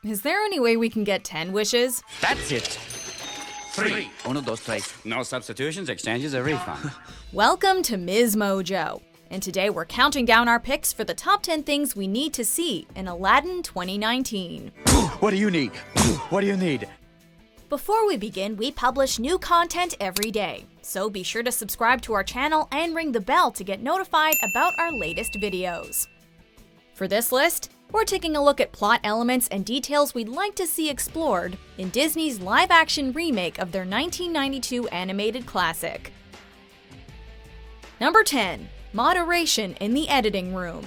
Is there any way we can get 10 wishes? That's it. 3. 1, 2, 3. No substitutions, exchanges, a refund. Welcome to MsMojo, and today we're counting down our picks for the top 10 things we need to see in Aladdin 2019. What do you need? What do you need? Before we begin, we publish new content every day, so be sure to subscribe to our channel and ring the bell to get notified about our latest videos. For this list, we're taking a look at plot elements and details we'd like to see explored in Disney's live-action remake of their 1992 animated classic. Number 10. Moderation in the editing room.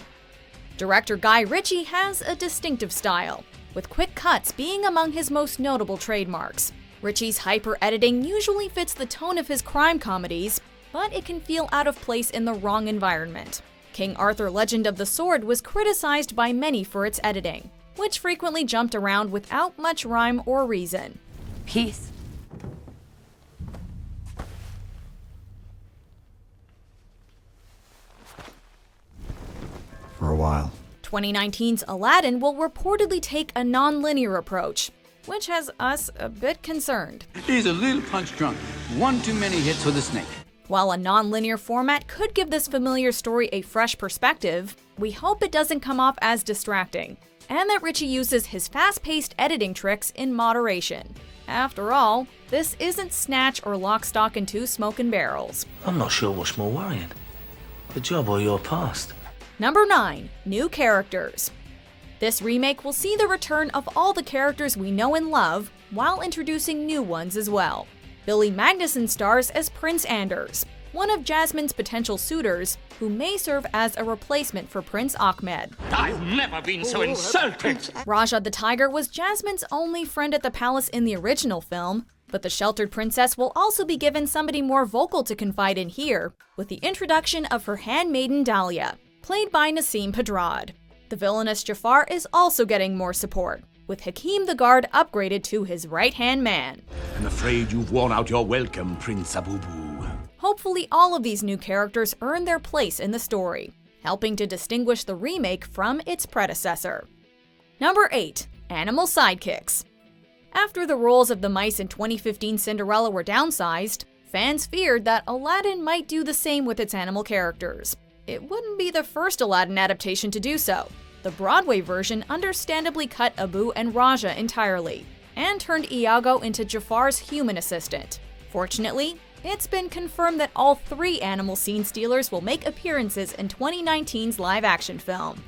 Director Guy Ritchie has a distinctive style, with quick cuts being among his most notable trademarks. Ritchie's hyper-editing usually fits the tone of his crime comedies, but it can feel out of place in the wrong environment. King Arthur: Legend of the Sword was criticized by many for its editing, which frequently jumped around without much rhyme or reason. Peace. For a while. 2019's Aladdin will reportedly take a non-linear approach, which has us a bit concerned. He's a little punch drunk. One too many hits with a snake. While a non-linear format could give this familiar story a fresh perspective, we hope it doesn't come off as distracting, and that Ritchie uses his fast-paced editing tricks in moderation. After all, this isn't Snatch or Lock, Stock and Two Smoking Barrels. I'm not sure what's more worrying, the job or your past. Number 9. New characters. This remake will see the return of all the characters we know and love, while introducing new ones as well. Billy Magnussen stars as Prince Anders, one of Jasmine's potential suitors, who may serve as a replacement for Prince Ahmed. I've never been so insulted! Raja the Tiger was Jasmine's only friend at the palace in the original film, but the sheltered princess will also be given somebody more vocal to confide in here, with the introduction of her handmaiden Dahlia, played by Nasim Pedrad. The villainous Jafar is also getting more support, with Hakim the Guard upgraded to his right-hand man. I'm afraid you've worn out your welcome, Prince Abubu. Hopefully all of these new characters earn their place in the story, helping to distinguish the remake from its predecessor. Number 8. Animal sidekicks. After the roles of the mice in 2015 Cinderella were downsized, fans feared that Aladdin might do the same with its animal characters. It wouldn't be the first Aladdin adaptation to do so. The Broadway version understandably cut Abu and Raja entirely, and turned Iago into Jafar's human assistant. Fortunately, it's been confirmed that all 3 animal scene stealers will make appearances in 2019's live-action film.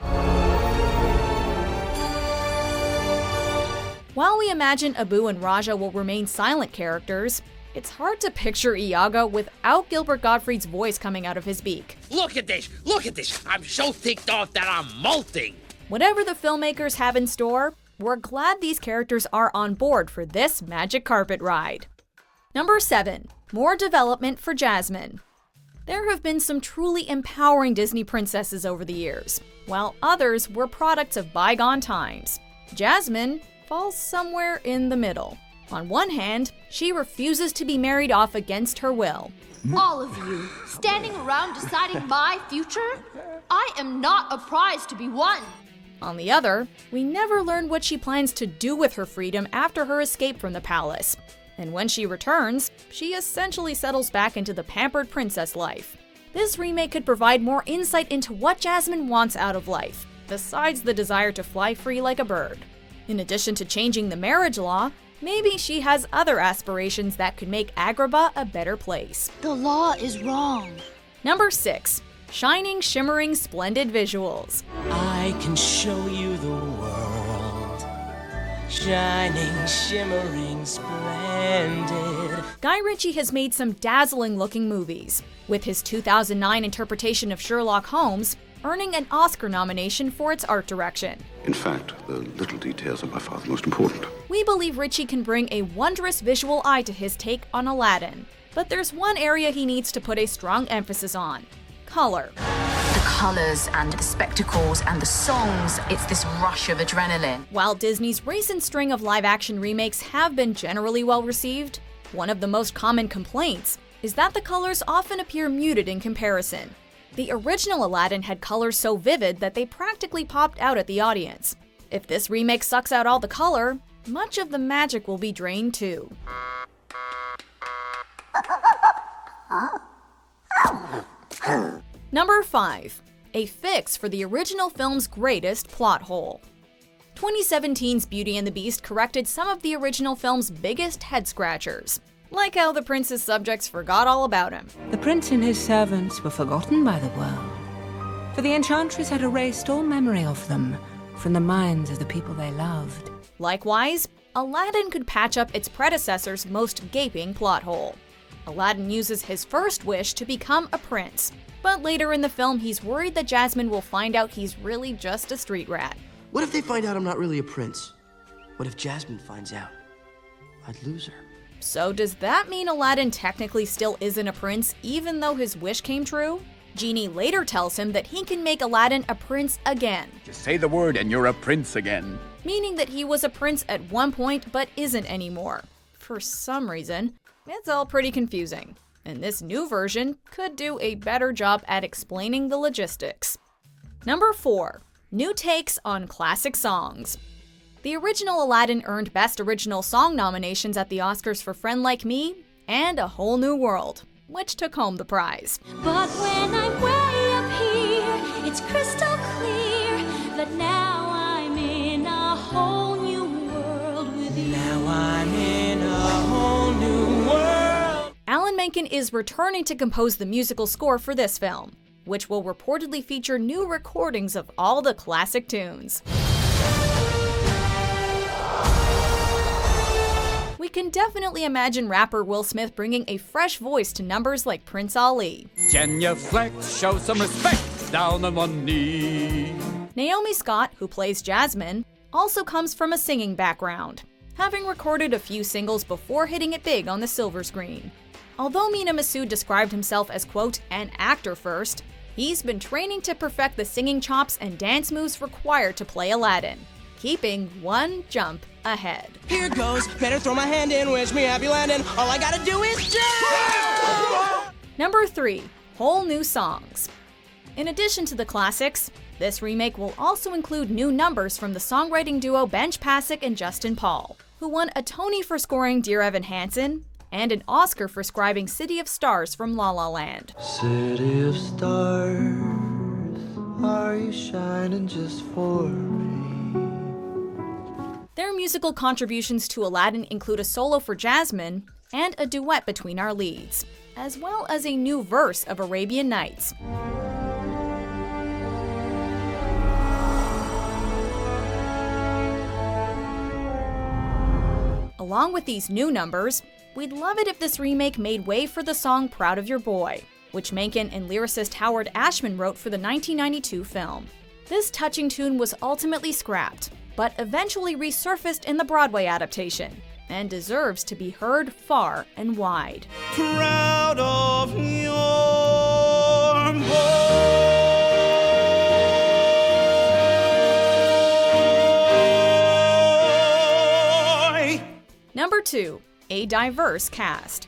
While we imagine Abu and Raja will remain silent characters, it's hard to picture Iago without Gilbert Gottfried's voice coming out of his beak. Look at this! Look at this! I'm so ticked off that I'm molting! Whatever the filmmakers have in store, we're glad these characters are on board for this magic carpet ride. Number 7. More development for Jasmine. There have been some truly empowering Disney princesses over the years, while others were products of bygone times. Jasmine falls somewhere in the middle. On one hand, she refuses to be married off against her will. All of you, standing around deciding my future? I am not a prize to be won. On the other, we never learn what she plans to do with her freedom after her escape from the palace. And when she returns, she essentially settles back into the pampered princess life. This remake could provide more insight into what Jasmine wants out of life, besides the desire to fly free like a bird. In addition to changing the marriage law, maybe she has other aspirations that could make Agrabah a better place. The law is wrong. Number 6. Shining, shimmering, splendid visuals. I can show you the world. Shining, shimmering, splendid. Guy Ritchie has made some dazzling-looking movies, with his 2009 interpretation of Sherlock Holmes earning an Oscar nomination for its art direction. In fact, the little details are by far the most important. We believe Ritchie can bring a wondrous visual eye to his take on Aladdin, but there's one area he needs to put a strong emphasis on: color. The colors and the spectacles and the songs, it's this rush of adrenaline. While Disney's recent string of live-action remakes have been generally well-received, one of the most common complaints is that the colors often appear muted in comparison. The original Aladdin had colors so vivid that they practically popped out at the audience. If this remake sucks out all the color, much of the magic will be drained too. Number 5. A fix for the original film's greatest plot hole. 2017's Beauty and the Beast corrected some of the original film's biggest head-scratchers, like how the prince's subjects forgot all about him. The prince and his servants were forgotten by the world, for the enchantress had erased all memory of them from the minds of the people they loved. Likewise, Aladdin could patch up its predecessor's most gaping plot hole. Aladdin uses his first wish to become a prince, but later in the film he's worried that Jasmine will find out he's really just a street rat. What if they find out I'm not really a prince? What if Jasmine finds out? I'd lose her. So does that mean Aladdin technically still isn't a prince even though his wish came true? Genie later tells him that he can make Aladdin a prince again. Just say the word and you're a prince again. Meaning that he was a prince at one point but isn't anymore. For some reason, it's all pretty confusing. And this new version could do a better job at explaining the logistics. Number 4. New takes on classic songs. The original Aladdin earned Best Original Song nominations at the Oscars for Friend Like Me and A Whole New World, which took home the prize. But when I'm way up here, it's crystal clear that now I'm in a whole new world with you. Now I'm in a whole new world. Alan Menken is returning to compose the musical score for this film, which will reportedly feature new recordings of all the classic tunes. We can definitely imagine rapper Will Smith bringing a fresh voice to numbers like Prince Ali. Genuflect, show some respect, down on one knee. Naomi Scott, who plays Jasmine, also comes from a singing background, having recorded a few singles before hitting it big on the silver screen. Although Mina Massoud described himself as, quote, an actor first, he's been training to perfect the singing chops and dance moves required to play Aladdin, keeping one jump ahead. Here goes, better throw my hand in, wish me happy landing. All I gotta do is jump! Number 3. Whole new songs. In addition to the classics, this remake will also include new numbers from the songwriting duo Benj Pasek and Justin Paul, who won a Tony for scoring Dear Evan Hansen and an Oscar for scribing City of Stars from La La Land. City of stars, are you shining just for me? Their musical contributions to Aladdin include a solo for Jasmine and a duet between our leads, as well as a new verse of Arabian Nights. Along with these new numbers, we'd love it if this remake made way for the song Proud of Your Boy, which Menken and lyricist Howard Ashman wrote for the 1992 film. This touching tune was ultimately scrapped, but eventually resurfaced in the Broadway adaptation, and deserves to be heard far and wide. Proud of your boy. Number 2. A diverse cast.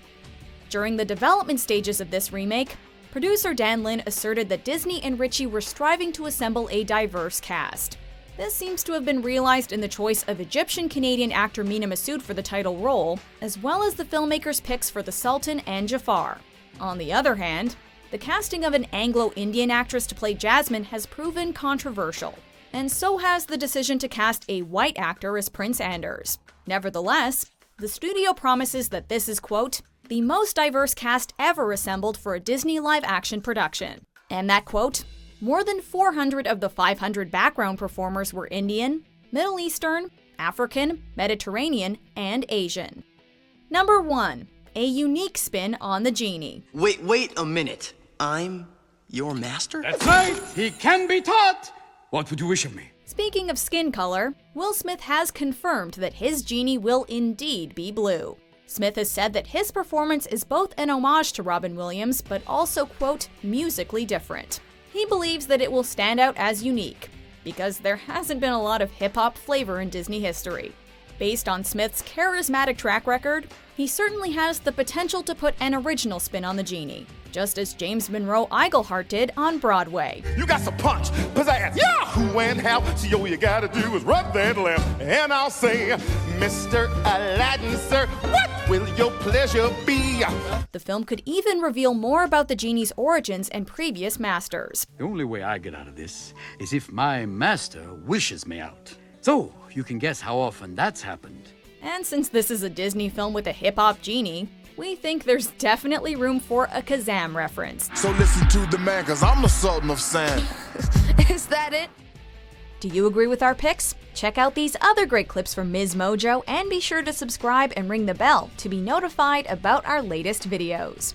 During the development stages of this remake, producer Dan Lin asserted that Disney and Ritchie were striving to assemble a diverse cast. This seems to have been realized in the choice of Egyptian-Canadian actor Mina Massoud for the title role, as well as the filmmakers' picks for the Sultan and Jafar. On the other hand, the casting of an Anglo-Indian actress to play Jasmine has proven controversial, and so has the decision to cast a white actor as Prince Anders. Nevertheless, the studio promises that this is, quote, the most diverse cast ever assembled for a Disney live-action production, and that, quote, more than 400 of the 500 background performers were Indian, Middle Eastern, African, Mediterranean, and Asian. Number 1. A unique spin on the Genie. Wait a minute. I'm your master? That's right, he can be taught. What would you wish of me? Speaking of skin color, Will Smith has confirmed that his Genie will indeed be blue. Smith has said that his performance is both an homage to Robin Williams, but also, quote, musically different. He believes that it will stand out as unique, because there hasn't been a lot of hip-hop flavor in Disney history. Based on Smith's charismatic track record, he certainly has the potential to put an original spin on the Genie. just as James Monroe Iglehart did on Broadway. You got some punch, pizzazz, yahoo and how. See, all you gotta do is rub that lamp, and I'll say, Mr. Aladdin, sir, what will your pleasure be? The film could even reveal more about the genie's origins and previous masters. The only way I get out of this is if my master wishes me out. So, you can guess how often that's happened. And since this is a Disney film with a hip-hop genie, we think there's definitely room for a Kazam reference. So listen to the man, cause I'm the Sultan of Sand. Is that it? Do you agree with our picks? Check out these other great clips from MsMojo and be sure to subscribe and ring the bell to be notified about our latest videos.